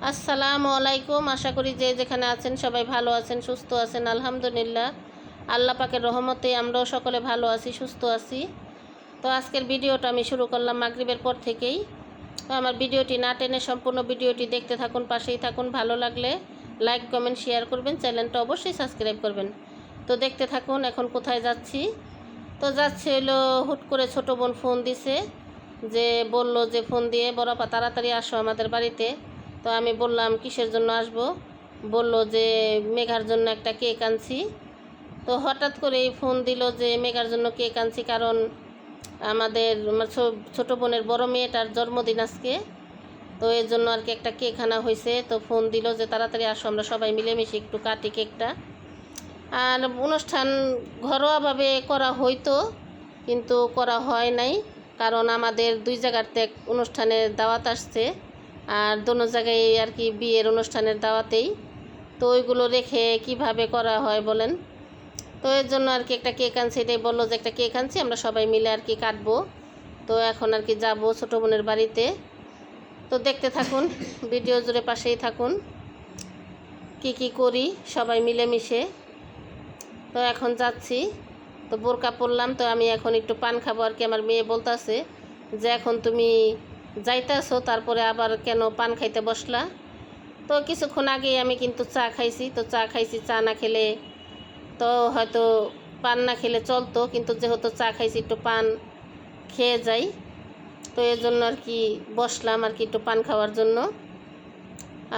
আসসালামু আলাইকুম। আশা করি যে যেখানে আছেন সবাই ভালো আছেন, সুস্থ আছেন। আলহামদুলিল্লাহ, আল্লাহ পাকের রহমতে আমরাও সকলে ভালো আছি, সুস্থ আছি। তো আজকের ভিডিওটা আমি শুরু করলাম মাগরিবের পর থেকেই। তো আমার ভিডিওটি না টেনে সম্পূর্ণ ভিডিওটি দেখতে থাকুন, পাশেই থাকুন। ভালো লাগলে লাইক কমেন্ট শেয়ার করবেন, চ্যানেলটা অবশ্যই সাবস্ক্রাইব করবেন। তো দেখতে থাকুন। এখন কোথায় যাচ্ছি? তো যাচ্ছে হলো, হুট করে ছোটো বোন ফোন দিছে, যে বলল যে ফোন দিয়ে বড় আপা তাড়াতাড়ি আসো আমাদের বাড়িতে। তো আমি বললাম কিসের জন্য আসবো? বলল যে মেঘার জন্য একটা কেক আনছি। তো হঠাৎ করেই ফোন দিল যে মেঘার জন্য কেক আনছি, কারণ আমাদের ছোটো বোনের বড় মেয়েটার জন্মদিন আজকে। তো এর জন্য আর কি একটা কেক আনা হয়েছে। তো ফোন দিল যে তাড়াতাড়ি আসো, আমরা সবাই মিলেমিশে একটু কাটি কেকটা। আর অনুষ্ঠান ঘরোয়াভাবে করা হইতো, কিন্তু করা হয় নাই, কারণ আমাদের দুই জায়গাতে অনুষ্ঠানের দাওয়াত আসছে, আর দোনো জায়গায় আর কি বিয়ের অনুষ্ঠানের দাওয়াতেই। তো ওইগুলো রেখে কিভাবে করা হয় বলেন? তো এর জন্য আর কি একটা কেক আনছি, এটাই বললো যে একটা কেক আনছি, আমরা সবাই মিলে আর কি কাটবো। তো এখন আর কি যাবো ছোটো বোনের বাড়িতে। তো দেখতে থাকুন, ভিডিও জুড়ে পাশেই থাকুন, কি করি সবাই মিলেমিশে। তো এখন যাচ্ছি। তো বোরকা পরলাম। তো আমি এখন একটু পান খাবো আর কি। আমার মেয়ে বলতেছে যে এখন তুমি যাইতেছো, তারপরে আবার কেন পান খাইতে বসলা? তো কিছুক্ষণ আগেই আমি কিন্তু চা খাইছি। তো চা খাইছি, চা না খেলে তো হয়তো পান না খেলে চলতো, কিন্তু যেহেতু চা খাইছি একটু পান খেয়ে যাই। তো এর জন্য আর কি বসলাম আর কি একটু পান খাওয়ার জন্য।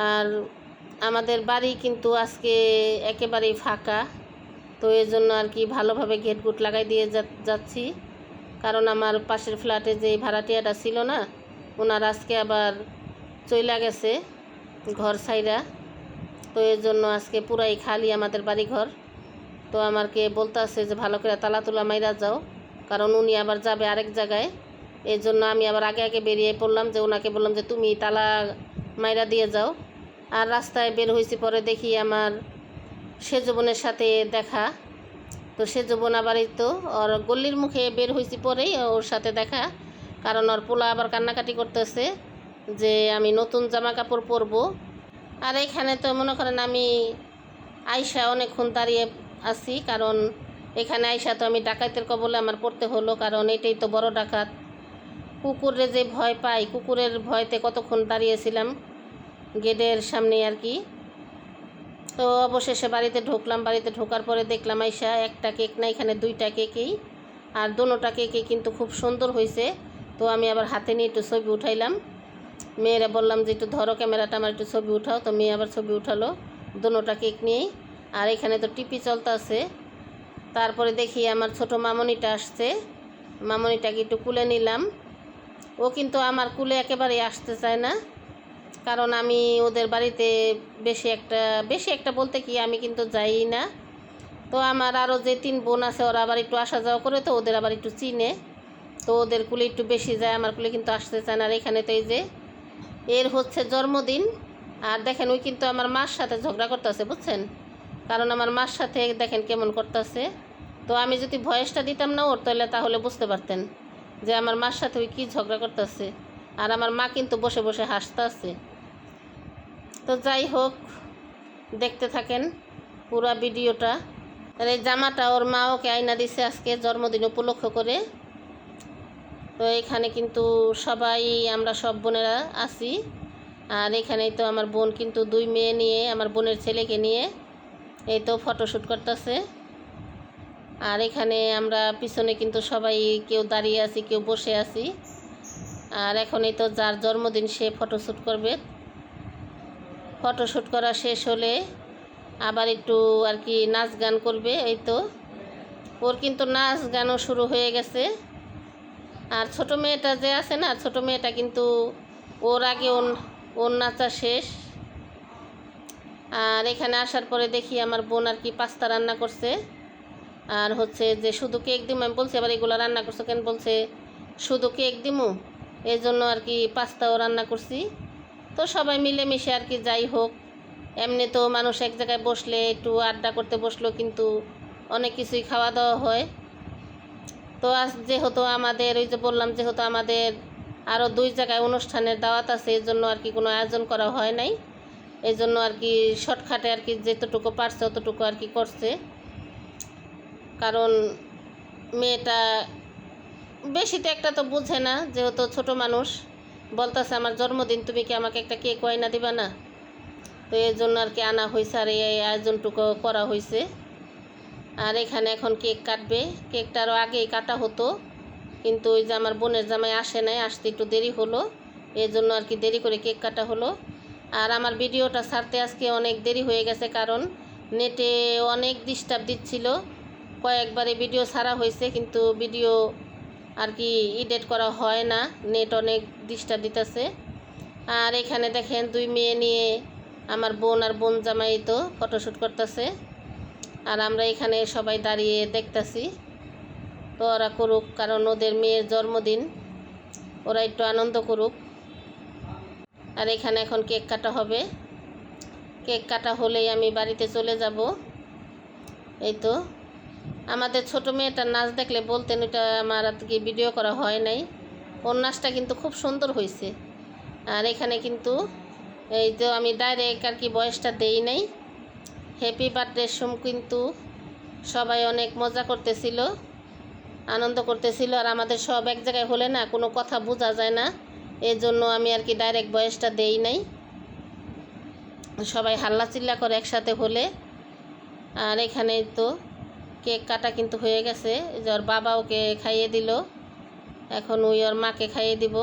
আর আমাদের বাড়ি কিন্তু আজকে একেবারেই ফাঁকা। তো এর জন্য আর কি ভালোভাবে গেটগুট লাগাই দিয়ে যাচ্ছি, কারণ আমার পাশের ফ্ল্যাটে যে ভাড়াটিয়াটা ছিল না, ওনার আজকে আবার চইলা গেছে ঘর ছাইরা। তো এর জন্য আজকে পুরাই খালি আমাদের বাড়ি ঘর। তো আমাকে বলতেছে যে ভালো করে তালা তুলা মাইরা যাও, কারণ উনি আবার যাবে আরেক জায়গায়। এই জন্য আমি আবার আগে আগে বেরিয়ে পড়লাম, যে ওনাকে বললাম যে তুমি তালা মাইরা দিয়ে যাও। আর রাস্তায় বের হয়েছি, পরে দেখি আমার সেজ বোনের সাথে দেখা। তো সেজ বোন আবার এই তো ওর গল্লির মুখে বের হয়েছি, পরেই ওর সাথে দেখা, কারণ ওর পোলা আবার কান্নাকাটি করতেছে যে আমি নতুন জামা কাপড় পরবো। আর এখানে তো মনে করেন আমি আয়শা অনেকক্ষণ দাঁড়িয়ে আছি, কারণ এখানে আয়শা তো আমি ডাকাতের কবলে আমার পড়তে হলো, কারণ এটাই তো বড় ডাকাত। কুকুরে যে ভয় পাই, কুকুরের ভয়তে কতক্ষণ দাঁড়িয়েছিলাম গেটের সামনে আর কি। তো অবশেষে বাড়িতে ঢুকলাম। বাড়িতে ঢোকার পরে দেখলাম আয়শা একটা কেক না, এখানে দুইটা কেকেই, আর দোনোটা কেকে কিন্তু খুব সুন্দর হয়েছে। তো আমি আবার হাতে নিয়ে একটু ছবি উঠাইলাম। মেয়েরা বললাম যে একটু ধরো ক্যামেরাটা, আমার একটু ছবি উঠাও। তো মেয়ে আবার ছবি উঠালো দোনোটা কেক নিয়েই। আর এখানে তো টিপি চলতেছে। তারপরে দেখি আমার ছোট মামনিটা আসছে, মামনিটাকে একটু কুলে নিলাম। ও কিন্তু আমার কুলে একেবারেই আসতে চায় না, কারণ আমি ওদের বাড়িতে বেশি একটা বলতে কি আমি কিন্তু যাই না। তো আমার আরও যে 3 বোন আছে, ওরা আবার একটু আসা যাওয়া করে, তো ওদের আবার একটু চিনে। তো ওদের কুলে একটু বেশি যায়, আমার কুলে কিন্তু আসতে চায় না। আর এখানে তো এই যে এর হচ্ছে জন্মদিন। আর দেখেন ওই কিন্তু আমার মার সাথে ঝগড়া করতেছে, বুঝছেন? কারণ আমার মার সাথে দেখেন কেমন করতেছে। তো আমি যদি ভয়েসটা দিতাম না ওর, তাহলে বুঝতে পারতেন যে আমার মার সাথে ওই কী ঝগড়া করতেছে। আর আমার মা কিন্তু বসে বসে হাসতেছে। তো যাই হোক, দেখতে থাকেন পুরা ভিডিওটা। আর এই জামাটা ওর মা ওকে আয়না দিছে আজকে জন্মদিন উপলক্ষ করে। তো এখানে কিন্তু সবাই আমরা সব বোনেরা আছি। আর এখানেই তো আমার বোন কিন্তু 2 মেয়ে নিয়ে, আমার বোনের ছেলেকে নিয়ে এই তো ফটোশ্যুট করতেছে। আর এখানে আমরা পিছনে কিন্তু সবাই কেউ দাঁড়িয়ে আছি, কেউ বসে আছি। আর এখন এই তো যার জন্মদিন সে ফটোশ্যুট করবে। ফটোশ্যুট করা শেষ হলে আবার একটু আর কি নাচ গান করবে। এই তো ওর কিন্তু নাচ গানও শুরু হয়ে গেছে। আর ছোটো মেয়েটা যে আছে না, ছোটো মেয়েটা কিন্তু ওর আগে ওর নাচা শেষ। আর এখানে আসার পরে দেখি আমার বোন আর কি পাস্তা রান্না করছে। আর হচ্ছে যে শুধু কেক দিমু, আমি বলছি আবার এগুলো রান্না করছো কেন? বলছে শুধু কেক দিমু, এই জন্য আর কি পাস্তাও রান্না করছি। তো সবাই মিলেমিশে আর কি, যাই হোক, এমনি তো মানুষ এক জায়গায় বসলে একটু আড্ডা করতে বসলো, কিন্তু অনেক কিছুই খাওয়া দাওয়া হয়। তো আজ যেহেতু আমাদের ওই যে বললাম, যেহেতু আমাদের আরও 2 জায়গায় অনুষ্ঠানের দাওয়াত আছে, এই জন্য আর কি কোনো আয়োজন করা হয় নাই। এই জন্য আর কি শর্টকাটে আর কি যেতটুকু পারছে অতটুকু আর কি করছে। কারণ মেয়েটা বেশি তো একটা তো বুঝে না, যেহেতু ছোট মানুষ। বলতেছে আমার জন্মদিন, তুমি কি আমাকে একটা কেক না দিবা না? তো এই জন্য আর কি আনা হয়েছে, আর এই আয়োজনটুকু করা হয়েছে। আর এখানে এখন কেক কাটবে। কেকটা আরও আগেই কাটা হতো, কিন্তু ওই যে আমার বোনের জামাই আসে নাই, আসতে একটু দেরি হলো, এই জন্য আর কি দেরি করে কেক কাটা হলো। আর আমার ভিডিওটা ছাড়তে আজকে অনেক দেরি হয়ে গেছে, কারণ নেটে অনেক ডিস্টার্ব দিচ্ছিল। কয়েকবারে ভিডিও ছাড়া হয়েছে, কিন্তু ভিডিও আর কি এডিট করা হয় না, নেট অনেক ডিস্টার্ব দিতেছে। আর এখানে দেখেন 2 মেয়ে নিয়ে আমার বোন আর বোন জামাই তো ফটোশ্যুট করতেছে, আর আমরা এখানে সবাই দাঁড়িয়ে দেখতেছি। তো ওরা করুক, কারণ ওদের মেয়ের জন্মদিন, ওরা একটু আনন্দ করুক। আর এখানে এখন কেক কাটা হবে। কেক কাটা হলেই আমি বাড়িতে চলে যাব। এই তো আমাদের ছোট মেয়েটার নাচ দেখলে বলতেন, ওইটা আমার আর কি ভিডিও করা হয় নাই। ওর নাচটা কিন্তু খুব সুন্দর হয়েছে। আর এখানে কিন্তু এই তো আমি ডাইরেক্ট আর কি বয়সটা দেই নাই। হ্যাপি বার্থডের সময় কিন্তু সবাই অনেক মজা করতেছিল, আনন্দ করতেছিল। আর আমাদের সব এক জায়গায় হলে না কোনো কথা বোঝা যায় না, এই জন্য আমি আর কি ডাইরেক্ট বয়সটা দেই নাই। সবাই হাল্লা চিল্লা করে একসাথে হলে। আর এখানে তো কেক কাটা কিন্তু হয়ে গেছে, যে ওর বাবা ওকে খাইয়ে দিল, এখন ওই ওর মাকে খাইয়ে দিব।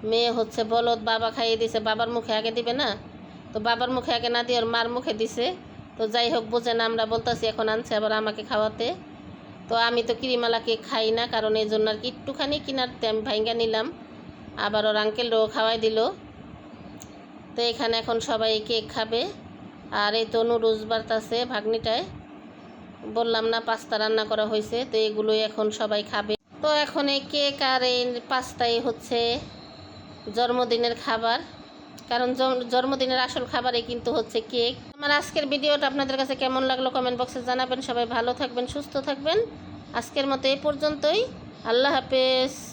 মেয়ে হচ্ছে বলদ, বাবা খাইয়ে দিছে, বাবার মুখে আগে দিবে না, তো বাবার মুখে আগে না দিয়ে ওর মার মুখে দিছে। তো যাই হোক, বোঝে না, আমরা বলতেছি এখন আনছে আবার আমাকে খাওয়াতে। তো আমি তো ক্রিমালা কেক খাই না, কারণ এই জন্য আর কি একটুখানি কিনারতে আমি ভাঙ্গা নিলাম, আবার ওর আঙ্কেলও খাওয়াই দিল। তো এখানে এখন সবাই কেক খাবে। আর এই তো নুডলস বাড়তাছে ভাগ্নিটায়, বললাম না পাস্তা রান্না করা হয়েছে, তো এগুলোই এখন সবাই খাবে। তো এখন এই কেক আর এই পাস্তাই হচ্ছে জন্মদিনের খাবার, কারণ জন্মদিনের আসল খাবারই কিন্তু হচ্ছে কেক। আমার আজকের ভিডিওটা আপনাদের কাছে কেমন লাগলো কমেন্ট বক্সে জানাবেন। সবাই ভালো থাকবেন, সুস্থ থাকবেন। আজকের মতো এই পর্যন্তই। আল্লাহ হাফেজ।